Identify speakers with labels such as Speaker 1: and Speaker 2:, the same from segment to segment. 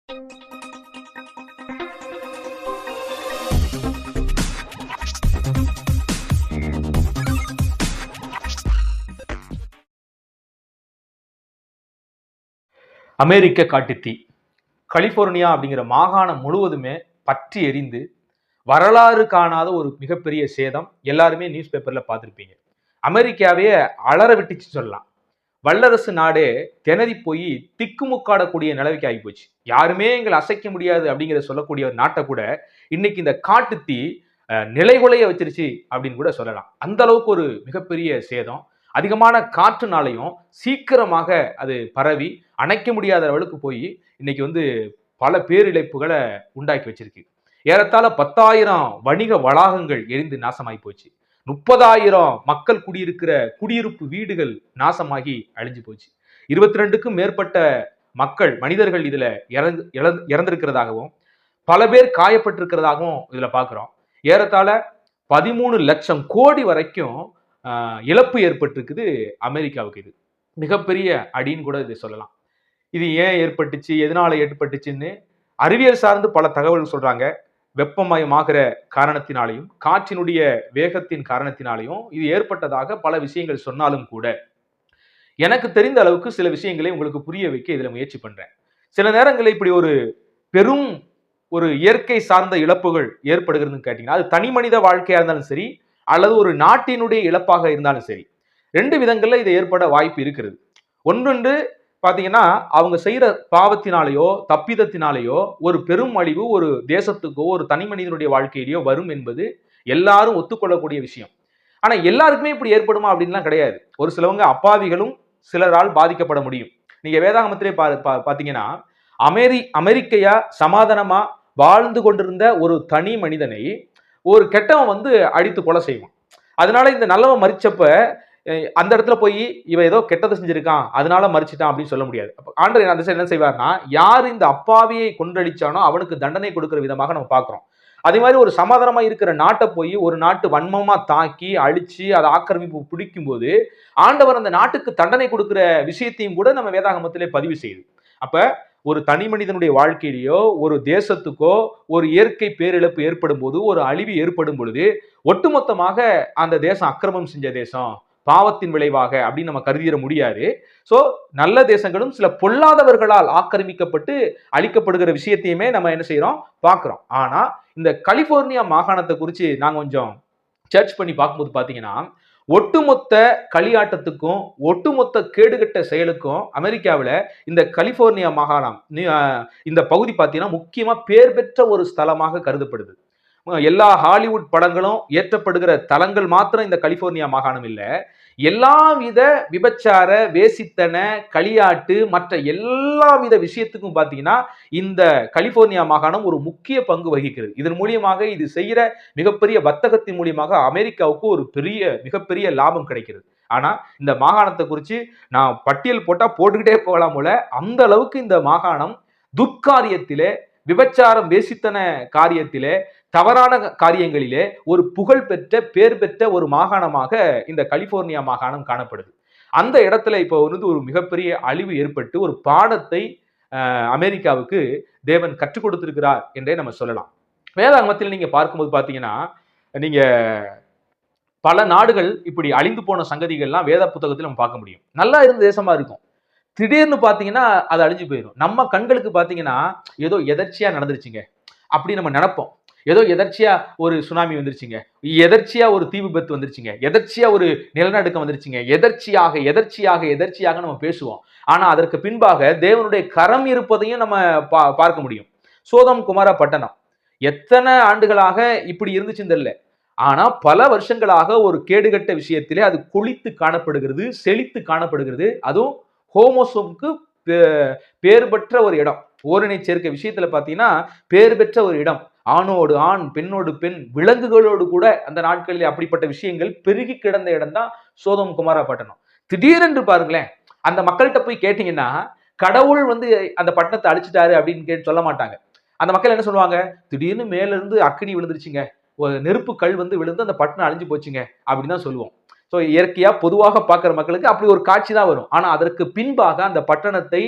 Speaker 1: அமெரிக்க காட்டுத்தீ கலிபோர்னியா அப்படிங்கிற மாகாணம் முழுவதுமே பற்றி எரிந்து வரலாறு காணாத ஒரு மிகப்பெரிய சேதம். எல்லாருமே நியூஸ் பேப்பர்ல பார்த்துருப்பீங்க. அமெரிக்காவே அலற விட்டுச்சு சொல்லலாம். வல்லரசு நாடே திணறி போய் திக்குமுக்காடக்கூடிய நிலைமைக்கு ஆகி போச்சு. யாருமே எங்களை அசைக்க முடியாது அப்படிங்கிற சொல்லக்கூடிய ஒரு நாட்டை கூட இன்னைக்கு இந்த காட்டுத்தீ நிலைகுலைய வச்சிருச்சு அப்படின்னு கூட சொல்லலாம். அந்த அளவுக்கு ஒரு மிகப்பெரிய சேதம். அதிகமான காற்றுனாலையும் சீக்கிரமாக அது பரவி அணைக்க முடியாத அளவுக்கு போய் இன்னைக்கு வந்து பல பேரிழப்புகளை உண்டாக்கி வச்சிருக்கு. ஏறத்தாழ 10,000 வணிக வளாகங்கள் எரிந்து நாசமாகி போச்சு. 30,000 மக்கள் குடியிருக்கிற குடியிருப்பு வீடுகள் நாசமாகி அழிஞ்சு போச்சு. 22க்கும் மேற்பட்ட மக்கள் மனிதர்கள் இதுல இறந்திருக்கிறதாகவும் பல பேர் காயப்பட்டிருக்கிறதாகவும் இதுல பாக்குறோம். ஏறத்தாழ 13 லட்சம் கோடி வரைக்கும் இழப்பு ஏற்பட்டிருக்குது அமெரிக்காவுக்கு. இது மிகப்பெரிய அடின்னு கூட இதை சொல்லலாம். இது ஏன் ஏற்பட்டுச்சு, எதனால ஏற்பட்டுச்சுன்னு அறிவியல் சார்ந்து பல தகவல்கள் சொல்றாங்க. வெப்பமயமாகிற காரணத்தினாலையும் காற்றினுடைய வேகத்தின் காரணத்தினாலையும் இது ஏற்பட்டதாக பல விஷயங்கள் சொன்னாலும் கூட எனக்கு தெரிந்த அளவுக்கு சில விஷயங்களை உங்களுக்கு புரிய வைக்க இதுல முயற்சி பண்றேன். சில நேரங்களில் இப்படி ஒரு பெரும் ஒரு இயற்கை சார்ந்த இழப்புகள் ஏற்படுகிறதுன்னு கேட்டீங்கன்னா, அது தனி மனித வாழ்க்கையா இருந்தாலும் சரி அல்லது ஒரு நாட்டினுடைய இழப்பாக இருந்தாலும் சரி, 2 விதங்கள்ல இது ஏற்பட வாய்ப்பு இருக்கிறது. ஒன்று பாத்தீங்கன்னா, அவங்க செய்யற பாவத்தினாலேயோ தப்பிதத்தினாலேயோ ஒரு பெரும் அழிவு ஒரு தேசத்துக்கோ ஒரு தனி மனிதனுடைய வாழ்க்கையிலேயோ வரும் என்பது எல்லாரும் ஒத்துக்கொள்ளக்கூடிய விஷயம். ஆனா எல்லாருக்குமே இப்படி ஏற்படுமா அப்படின்லாம் கிடையாது. ஒரு சிலவங்க அப்பாவிகளும் சிலரால் பாதிக்கப்பட முடியும். நீங்க வேதாகமத்திலே பாத்தீங்கன்னா, அமெரிக்கையா சமாதானமா வாழ்ந்து கொண்டிருந்த ஒரு தனி மனிதனை ஒரு கெட்டவன் வந்து அடித்து கொலை செய்வான். அதனால இந்த நல்லவன் மறிச்சப்ப அந்த இடத்துல போய் இவன் ஏதோ கெட்டதை செஞ்சிருக்கான் அதனால மறிச்சிட்டான் அப்படின்னு சொல்ல முடியாது. ஆண்டவர் அந்த என்ன செய்வார்னா, யார் இந்த அப்பாவியை கொன்றடிச்சானோ அவனுக்கு தண்டனை கொடுக்கிற விதமாக நம்ம பார்க்கிறோம். அதே மாதிரி ஒரு சமாதானமா இருக்கிற நாட்டை போய் ஒரு நாட்டு வன்மமா தாக்கி அழிச்சு அதை ஆக்கிரமிப்பு பிடிக்கும் போது ஆண்டவர் அந்த நாட்டுக்கு தண்டனை கொடுக்கிற விஷயத்தையும் கூட நம்ம வேதாகமத்திலே பதிவு செய்யுது. அப்ப ஒரு தனி மனிதனுடைய வாழ்க்கையிலேயோ ஒரு தேசத்துக்கோ ஒரு இயற்கை பேரிழப்பு ஏற்படும் போது ஒரு அழிவு ஏற்படும் பொழுது ஒட்டுமொத்தமாக அந்த தேசம் அக்கிரமம் செஞ்ச தேசம் பாவத்தின் விளைவாக அப்படின்னு நம்ம கருதிட முடியாது. சோ நல்ல தேசங்களும் சில பொல்லாதவர்களால் ஆக்கிரமிக்கப்பட்டு அழிக்கப்படுகிற விஷயத்தையுமே நம்ம என்ன செய்யறோம் பார்க்கிறோம். ஆனா இந்த கலிபோர்னியா மாகாணத்தை குறித்து நாங்க கொஞ்சம் சர்ச் பண்ணி பார்க்கும்போது பாத்தீங்கன்னா, ஒட்டுமொத்த களியாட்டத்துக்கும் ஒட்டுமொத்த கேடுகட்ட செயலுக்கும் அமெரிக்காவில் இந்த கலிபோர்னியா மாகாணம் இந்த பகுதி பார்த்தீங்கன்னா முக்கியமா பேர் பெற்ற ஒரு ஸ்தலமாக கருதப்படுது. எல்லா ஹாலிவுட் படங்களும் ஏற்றப்படுகிற தலங்கள் மாத்திரம் இந்த கலிபோர்னியா மாகாணம் இல்ல, எல்லா வித விபச்சார வேசித்தன களியாட்டு மற்ற எல்லா வித விஷயத்துக்கும் பாத்தீங்கன்னா இந்த கலிபோர்னியா மாகாணம் ஒரு முக்கிய பங்கு வகிக்கிறது. இதன் மூலியமாக இது செய்யற மிகப்பெரிய வர்த்தகத்தின் மூலியமாக அமெரிக்காவுக்கு ஒரு மிகப்பெரிய லாபம் கிடைக்கிறது. ஆனா இந்த மாகாணத்தை குறித்து நான் பட்டியல் போட்டா போட்டுக்கிட்டே போகலாம் போல, அந்த அளவுக்கு இந்த மாகாணம் துர்க்காரியத்திலே விபச்சாரம் வேசித்தன காரியத்திலே தவறான காரியங்களிலே ஒரு புகழ் பெற்ற பேர் பெற்ற ஒரு மாகாணமாக இந்த கலிபோர்னியா மாகாணம் காணப்படுது. அந்த இடத்துல இப்போ வந்து ஒரு மிகப்பெரிய அழிவு ஏற்பட்டு ஒரு பாடத்தை அமெரிக்காவுக்கு தேவன் கற்றுக் கொடுத்திருக்கிறார் என்றே நம்ம சொல்லலாம். வேதாகமத்தில் நீங்க பார்க்கும்போது பாத்தீங்கன்னா, நீங்க பல நாடுகள் இப்படி அழிந்து போன சங்கதிகள்லாம் வேத புத்தகத்தில் நம்ம பார்க்க முடியும். நல்லா இருந்த தேசமா இருக்கும், திடீர்னு பாத்தீங்கன்னா அது அழிஞ்சு போயிடும். நம்ம கண்களுக்கு பாத்தீங்கன்னா ஏதோ எதர்ச்சியா நடந்துருச்சுங்க அப்படி நம்ம நினைப்போம். ஏதோ எதர்ச்சியா ஒரு சுனாமி வந்துருச்சுங்க, எதர்ச்சியா ஒரு தீ விபத்து வந்துருச்சுங்க, எதர்ச்சியா ஒரு நிலநடுக்கம் வந்துருச்சுங்க, எதர்ச்சியாக நம்ம பேசுவோம். ஆனா அதற்கு பின்பாக தேவனுடைய கரம் இருப்பதையும் நம்ம பார்க்க முடியும். சோதம் குமார பட்டணம் எத்தனை ஆண்டுகளாக இப்படி இருந்துச்சுன்னு தெரியல, ஆனா பல வருஷங்களாக ஒரு கேடுகட்ட விஷயத்திலே அது கொளித்து காணப்படுகிறது, செழித்து காணப்படுகிறது. அதுவும் ஹோமோசோமுக்கு பேர் பெற்ற ஒரு இடம், ஓரினை சேர்க்கை விஷயத்துல பாத்தீங்கன்னா பேர் பெற்ற ஒரு இடம். ஆணோடு ஆண் பெண்ணோடு பெண் விலங்குகளோடு கூட அந்த நாட்களில் அப்படிப்பட்ட விஷயங்கள் பெருகி கிடந்த இடம் தான் சோதம் குமாரா பட்டணம். திடீரென்று பாருங்களேன், அந்த மக்கள்கிட்ட போய் கேட்டீங்கன்னா கடவுள் வந்து அந்த பட்டணத்தை அழிச்சிட்டாரு அப்படின்னு கேட்டு சொல்ல மாட்டாங்க. அந்த மக்கள் என்ன சொல்லுவாங்க, திடீர்னு மேல இருந்து அக்கினி விழுந்துருச்சுங்க, ஒரு நெருப்பு கல் வந்து விழுந்து அந்த பட்டணம் அழிஞ்சு போச்சுங்க அப்படின்னு தான் சொல்லுவோம். ஸோ இயற்கையா பொதுவாக பார்க்குற மக்களுக்கு அப்படி ஒரு காட்சி தான் வரும். ஆனா அதற்கு பின்பாக அந்த பட்டணத்தை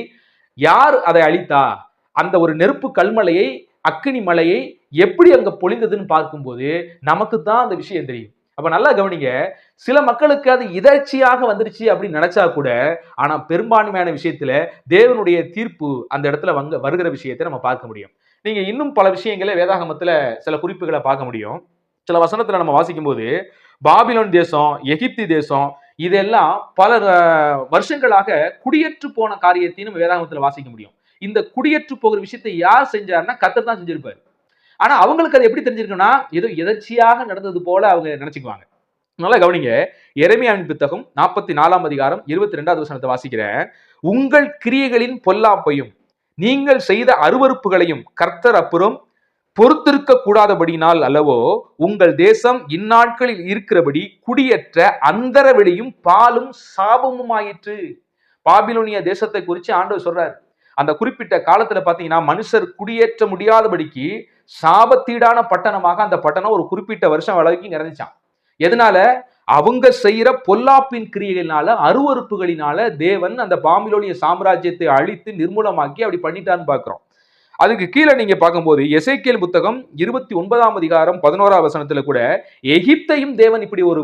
Speaker 1: யார் அதை அழித்தா, அந்த ஒரு நெருப்பு கல்மலையை, அக்கினி மலையை எப்படி அங்க பொழிந்ததுன்னு பார்க்கும்போது நமக்கு தான் அந்த விஷயம் தெரியும். அப்ப நல்லா கவனிங்க, சில மக்களுக்கு அது எதர்ச்சியாக வந்துருச்சு அப்படின்னு நினைச்சா கூட, ஆனா பெரும்பான்மையான விஷயத்துல தேவனுடைய தீர்ப்பு அந்த இடத்துல வருகிற விஷயத்தை நம்ம பார்க்க முடியும். நீங்க இன்னும் பல விஷயங்களை வேதாகமத்துல சில குறிப்புகளை பார்க்க முடியும். சில வசனத்துல நம்ம வாசிக்கும் போது பாபிலோன் தேசம், எகிப்தி தேசம், இதெல்லாம் பல வருஷங்களாக குடியேற்று போன காரியத்தையும் நம்ம வேதாகமத்துல வாசிக்க முடியும். இந்த குடியேற்று போகிற விஷயத்தை யார் செஞ்சாருன்னா கர்த்தர் தான் செஞ்சிருப்பாரு. ஆனா அவங்களுக்கு அது எப்படி தெரிஞ்சிருக்குன்னா ஏதோ எதர்ச்சியாக நடந்தது போல அவங்க நினைச்சுக்குவாங்க. நல்லா கவனிங்க, எரேமியாவின் புத்தகம் 44ஆம் அதிகாரம் 22வது வசனத்தை வாசிக்கிறேன். உங்கள் கிரியைகளின் பொல்லாப்பையும் நீங்கள் செய்த அருவருப்புகளையும் கர்த்தர் அப்புறம் பொறுத்திருக்க கூடாதபடினால் அல்லவோ உங்கள் தேசம் இந்நாட்களில் இருக்கிறபடி குடியேற்ற அந்தர வெளியும் பாலும் சாபமும் ஆயிற்று. பாபிலோனிய தேசத்தை குறித்து ஆண்டவர் சொல்றாரு. அந்த குறிப்பிட்ட காலத்துல பாத்தீங்கன்னா மனுஷர் குடியேற்ற முடியாதபடிக்கு சாபத்தீடான பட்டணமாக அந்த பட்டணம் ஒரு குறிப்பிட்ட வருஷம் வரைக்கும் இறந்துச்சான். எதனால? அவங்க செய்யற பொல்லாப்பின் கிரியைகளினால, அருவருப்புகளினால தேவன் அந்த பாபிலோனிய சாம்ராஜ்யத்தை அழித்து நிர்மூலமாக்கி அப்படி பண்ணிட்டான்னு பாக்குறோம். அதுக்கு கீழே நீங்க பார்க்கும்போது எசேக்கியேல் புத்தகம் 29ஆம் அதிகாரம் 11ஆம் வசனத்துல கூட எகிப்தையும் தேவன் இப்படி ஒரு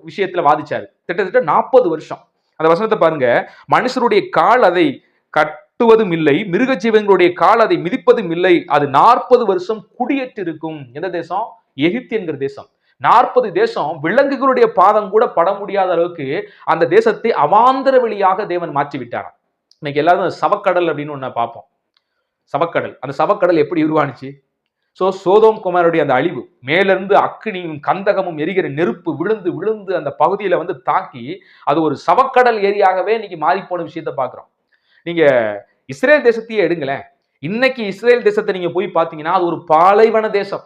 Speaker 1: விஷயத்துல வாதிச்சாரு. கிட்டத்தட்ட 40 வருஷம். அந்த வசனத்தை பாருங்க. மனுஷருடைய கால் அதை கட்டுவதும் இல்லை, மிருக ஜீவன்களுடைய கால் அதை மிதிப்பதும் இல்லை. அது 40 வருஷம் குடியேற்று இருக்கும். எந்த தேசம்? எகிப்து என்கிற தேசம். 40 தேசம் விலங்குகளுடைய பாதம் கூட பட முடியாத அளவுக்கு அந்த தேசத்தை அவாந்தர வெளியாக தேவன் மாற்றி விட்டாராம். இன்னைக்கு எல்லாரும் சவக்கடல் அப்படின்னு ஒண்ணு பார்ப்போம். சவக்கடல். அந்த சவக்கடல் எப்படி உருவானுச்சு? சோதோம் குமாரனுடைய அந்த அழிவு, மேலிருந்து அக்கினியும் கந்தகமும் எரிகிற நெருப்பு விழுந்து விழுந்து அந்த பகுதியில வந்து தாக்கி அது ஒரு சவக்கடல் ஏரியாகவே இன்னைக்கு மாறி போன விஷயத்த பாக்குறோம். நீங்க இஸ்ரேல் தேசத்தையே எடுங்களேன். இன்னைக்கு இஸ்ரேல் தேசத்தை நீங்க போய் பாத்தீங்கன்னா அது ஒரு பாலைவன தேசம்.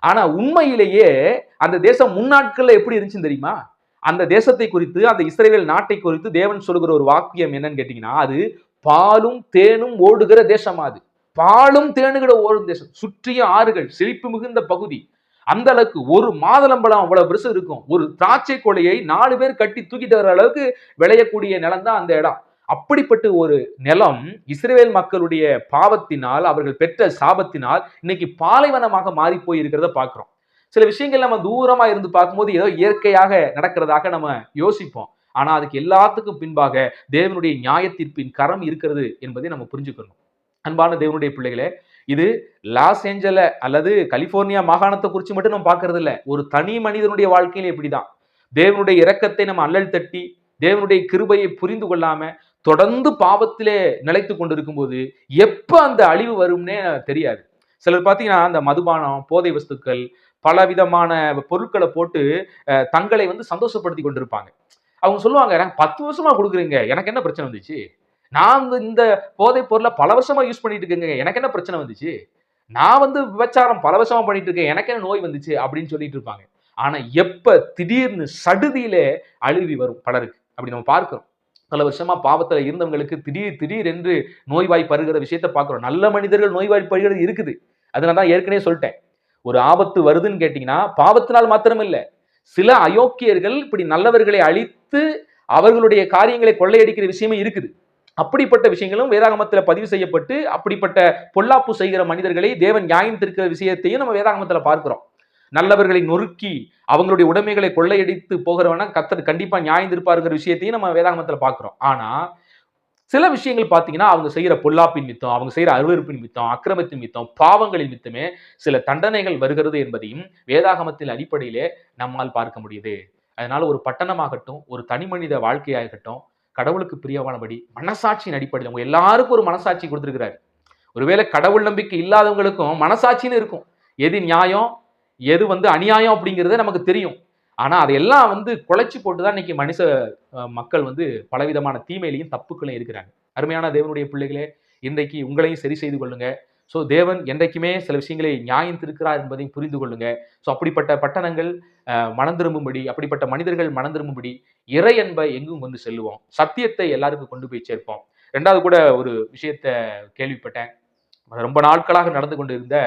Speaker 1: ஆனா உண்மையிலேயே அந்த தேசம் முன்னாட்கள்ல எப்படி இருந்துச்சுன்னு தெரியுமா? அந்த தேசத்தை குறித்து, அந்த இஸ்ரேல் நாட்டை குறித்து தேவன் சொல்லுகிற ஒரு வாக்கியம் என்னன்னு கேட்டீங்கன்னா, அது பாலும் தேனும் ஓடுகிற தேசம். அது பாலும் தேனுகிற ஓடும் தேசம். சுற்றியும் ஆறுகள், செழிப்பு மிகுந்த பகுதி. அந்த அளவுக்கு ஒரு மாதுளம்பழம் அவ்வளவு பெருசு இருக்கும். ஒரு திராட்சை கொலையை 4 பேர் கட்டி தூக்கிட்டு வர அளவுக்கு விளையக்கூடிய நிலம் தான் அந்த இடம். அப்படிப்பட்ட ஒரு நிலம் இஸ்ரேல் மக்களுடைய பாவத்தினால், அவர்கள் பெற்ற சாபத்தினால் இன்னைக்கு பாலைவனமாக மாறி போய் இருக்கிறத பார்க்கிறோம். சில விஷயங்கள் நம்ம தூரமா இருந்து பார்க்கும்போது ஏதோ இயற்கையாக நடக்கிறதாக நம்ம யோசிப்போம். ஆனா அதுக்கு எல்லாத்துக்கும் பின்பாக தேவனுடைய நியாய தீர்ப்பின் கரம் இருக்கிறது என்பதை நம்ம புரிஞ்சுக்கணும். அன்பான தேவனுடைய பிள்ளைகளே, இது லாஸ் ஏஞ்சல அல்லது கலிபோர்னியா மாகாணத்தை குறித்து மட்டும் நம்ம பார்க்கறது இல்ல. ஒரு தனி மனிதனுடைய வாழ்க்கையில இப்படிதான். தேவனுடைய இரக்கத்தை நம்ம அல்லல் தட்டி, தேவனுடைய கிருபையை புரிந்து கொள்ளாம தொடர்ந்து பாவத்திலே நிலைத்து கொண்டிருக்கும் போது எப்ப அந்த அழிவு வரும்னே தெரியாது. சிலர் பாத்தீங்கன்னா அந்த மதுபானம், போதை வஸ்துக்கள், பல விதமான பொருட்களை போட்டு தங்களை வந்து சந்தோஷப்படுத்தி கொண்டிருப்பாங்க. அவங்க சொல்லுவாங்க, எனக்கு 10 வருஷமா கொடுக்குறீங்க, எனக்கு என்ன பிரச்சனை வந்துச்சு? நான் இந்த போதைப் பொருளை பல வருஷமா யூஸ் பண்ணிட்டு இருக்கேங்க, எனக்கு என்ன பிரச்சனை வந்துச்சு? நான் வந்து விபச்சாரம் பல வருஷமா பண்ணிட்டு இருக்கேன், எனக்கு என்ன நோய் வந்துச்சு அப்படின்னு சொல்லிட்டு இருப்பாங்க. ஆனா எப்ப திடீர்னு சடுதியிலே அழிவு வரும் பலருக்கு, அப்படி நம்ம பார்க்கிறோம். பல வருஷமா பாவத்துல இருந்தவங்களுக்கு திடீர் என்று நோய்வாய் பருகிற விஷயத்தை பார்க்கிறோம். நல்ல மனிதர்கள் நோய்வாய் பருகிறது இருக்குது. அதை நான் தான் ஏற்கனவே சொல்லிட்டேன். ஒரு ஆபத்து வருதுன்னு கேட்டீங்கன்னா பாவத்தினால் மாத்திரம் இல்ல, சில அயோக்கியர்கள் இப்படி நல்லவர்களை அழித்து அவர்களுடைய காரியங்களை கொள்ளையடிக்கிற விஷயமே இருக்குது. அப்படிப்பட்ட விஷயங்களும் வேதாகமத்துல பதிவு செய்யப்பட்டு அப்படிப்பட்ட பொல்லாப்பு செய்கிற மனிதர்களை தேவன் நியாயம் தீர்க்கிற விஷயத்தையும் நம்ம வேதாகமத்துல பார்க்கிறோம். நல்லவர்களை நொறுக்கி அவங்களுடைய உடைமைகளை கொள்ளையடித்து போகிறவன கர்த்தர் கண்டிப்பா நியாயம் தீர்ப்பாருங்கிற விஷயத்தையும் நம்ம வேதாகமத்துல பார்க்கிறோம். ஆனா சில விஷயங்கள் பாத்தீங்கன்னா அவங்க செய்யற பொல்லாப்பின் மித்தம், அவங்க செய்யற அருவருப்பின் மித்தம், அக்கிரமத்தின் மித்தம், பாவங்களின் மித்தமே சில தண்டனைகள் வருகிறது என்பதையும் வேதாகமத்தின் அடிப்படையிலே நம்மால் பார்க்க முடியுது. அதனால ஒரு பட்டணமாகட்டும், ஒரு தனி மனித வாழ்க்கையாகட்டும், கடவுளுக்கு பிரியமானபடி மனசாட்சியின் அடிப்படையில் உங்க எல்லாருக்கும் ஒரு மனசாட்சி கொடுத்திருக்கிறாரு. ஒருவேளை கடவுள் நம்பிக்கை இல்லாதவங்களுக்கும் மனசாட்சின்னு இருக்கும். எது நியாயம், எது வந்து அநியாயம் அப்படிங்கிறது நமக்கு தெரியும். ஆனா அதையெல்லாம் வந்து குலைச்சு போட்டுதான் இன்னைக்கு மனுஷ மக்கள் வந்து பலவிதமான தீமையிலையும் தப்புக்களையும் இருக்கிறாங்க. அருமையான தேவனுடைய பிள்ளைகளே, இன்றைக்கு உங்களையும் சரி செய்து கொள்ளுங்க. தேவன் என்றைக்குமே சில விஷயங்களை நியாயம் திருக்கிறார் என்பதையும் புரிந்து கொள்ளுங்க. அப்படிப்பட்ட பட்டணங்கள் மனம் திரும்பும்படி, அப்படிப்பட்ட மனிதர்கள் மனம் திரும்பும்படி இறை அன்பை எங்கும் கொண்டு செல்லுவோம். சத்தியத்தை எல்லாருக்கும் கொண்டு போய் சேர்ப்போம். 2வது கூட ஒரு விஷயத்த கேள்விப்பட்டேன். ரொம்ப நாட்களாக நடந்து கொண்டிருந்த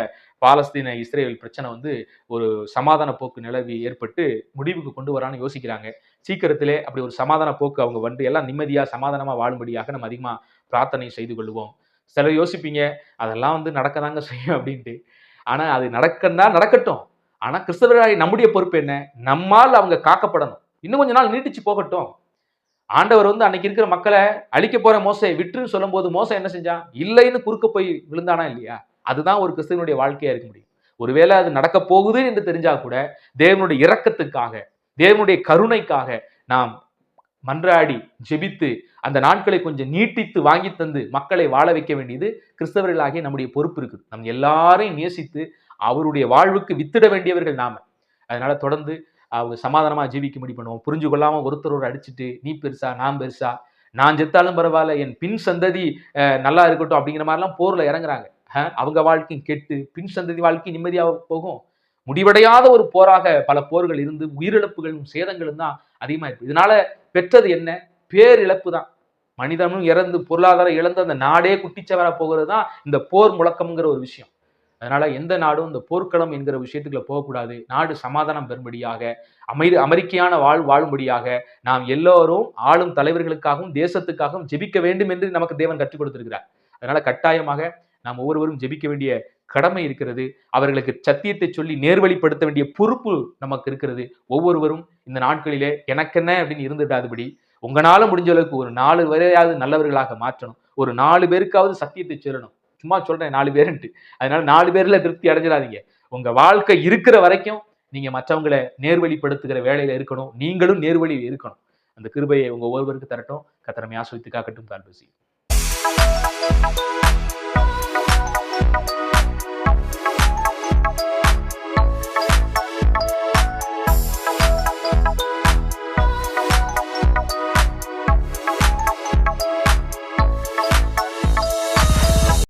Speaker 1: பாலஸ்தீன இஸ்ரேல் பிரச்சனை வந்து ஒரு சமாதான போக்கு நிலவி ஏற்பட்டு முடிவுக்கு கொண்டு வரான்னு யோசிக்கிறாங்க. சீக்கிரத்திலே அப்படி ஒரு சமாதான போக்கு அவங்க வந்து எல்லாம் நிம்மதியா சமாதானமா வாழும்படியாக நம்ம அதிகமா பிரார்த்தனை செய்து கொள்வோம். சிலர் யோசிப்பீங்க, அதெல்லாம் வந்து நடக்கதாங்க செய்யும் அப்படின்ட்டு. ஆனா அது நடக்கட்டும். ஆனா கிறிஸ்தவர்களாகிய நம்முடைய பொறுப்பு என்ன? நம்மால் அவங்க காக்கப்படணும். இன்னும் கொஞ்ச நாள் நீட்டிச்சு போகட்டும். ஆண்டவர் வந்து அன்னைக்கு இருக்கிற மக்களை அழிக்க போற மோசே விட்டுன்னு சொல்லும்போது மோசே என்ன செஞ்சான்? இல்லைன்னு குறுக்க போய் விழுந்தானா இல்லையா? அதுதான் ஒரு கிறிஸ்தவனுடைய வாழ்க்கையா இருக்க முடியும். ஒருவேளை அது நடக்க போகுது என்று தெரிஞ்சா கூட தேவனுடைய இரக்கத்துக்காக, தேவனுடைய கருணைக்காக நாம் மன்றாடி ஜெபித்து அந்த நாட்களை கொஞ்சம் நீட்டித்து வாங்கி தந்து மக்களை வாழ வைக்க வேண்டியது கிறிஸ்தவர்களாகிய நம்முடைய பொறுப்பு இருக்குது. நம் எல்லாரையும் நேசித்து அவருடைய வாழ்வுக்கு வித்திட வேண்டியவர்கள் நாம. அதனால தொடர்ந்து அவங்க சமாதானமா ஜீவிக்கும்படி பண்ணுவோம். புரிஞ்சு கொள்ளாம ஒருத்தர் அடிச்சுட்டு நீ பெருசா நான் பெருசா, நான் செத்தாலும் பரவாயில்ல என் பின் சந்ததி நல்லா இருக்கட்டும் அப்படிங்கிற மாதிரிலாம் போர்ல இறங்குறாங்க. அவங்க வாழ்க்கையும் கெட்டு பின் சந்ததி வாழ்க்கை நிம்மதியாக போகும். முடிவடையாத ஒரு போராக பல போர்கள் இருந்து உயிரிழப்புகளும் சேதங்களும் தான் அதிகமா இருக்கு. இதனால பெற்றது என்ன? பேரிழப்பு தான். மனிதனும் இறந்து பொருளாதாரம் இழந்து அந்த நாடே குட்டிச்சவரா போகிறது தான் இந்த போர் முழக்கம்ங்கிற ஒரு விஷயம். அதனால எந்த நாடும் இந்த போர்க்களம் என்கிற விஷயத்துக்குள்ள போகக்கூடாது. நாடு சமாதானம் பெறும்படியாக, அமைதியான வாழும்படியாக நாம் எல்லோரும் ஆளும் தலைவர்களுக்காகவும் தேசத்துக்காகவும் ஜெபிக்க வேண்டும் என்று நமக்கு தேவன் கற்றுக் கொடுத்திருக்கிறார். அதனால கட்டாயமாக நாம் ஒவ்வொருவரும் ஜெபிக்க வேண்டிய கடமை இருக்கிறது. அவர்களுக்கு சத்தியத்தை சொல்லி நேர்வழிப்படுத்த வேண்டிய பொறுப்பு நமக்கு இருக்கிறது. ஒவ்வொருவரும் இந்த நாட்களிலே எனக்கென்ன அப்படின்னு இருந்துடாதபடி உங்களால முடிஞ்ச அளவுக்கு ஒரு 4 பேரையாவது நல்லவர்களாக மாற்றணும். ஒரு 4 பேருக்காவது சத்தியத்தை சொல்லணும். சும்மா சொல்றேன் 4 பேருன்ட்டு. அதனால 4 பேர்ல திருப்தி அடைஞ்சிடாதீங்க. உங்க வாழ்க்கை இருக்கிற வரைக்கும் நீங்க மற்றவங்களை நேர்வழிப்படுத்துகிற வேலையில இருக்கணும். நீங்களும் நேர்வழியில் இருக்கணும். அந்த கிருபையை உங்க ஒவ்வொருவருக்கு தரட்டும். கர்த்தர் நம்மை ஆசீர்வதித்து காக்கட்டும். God bless you.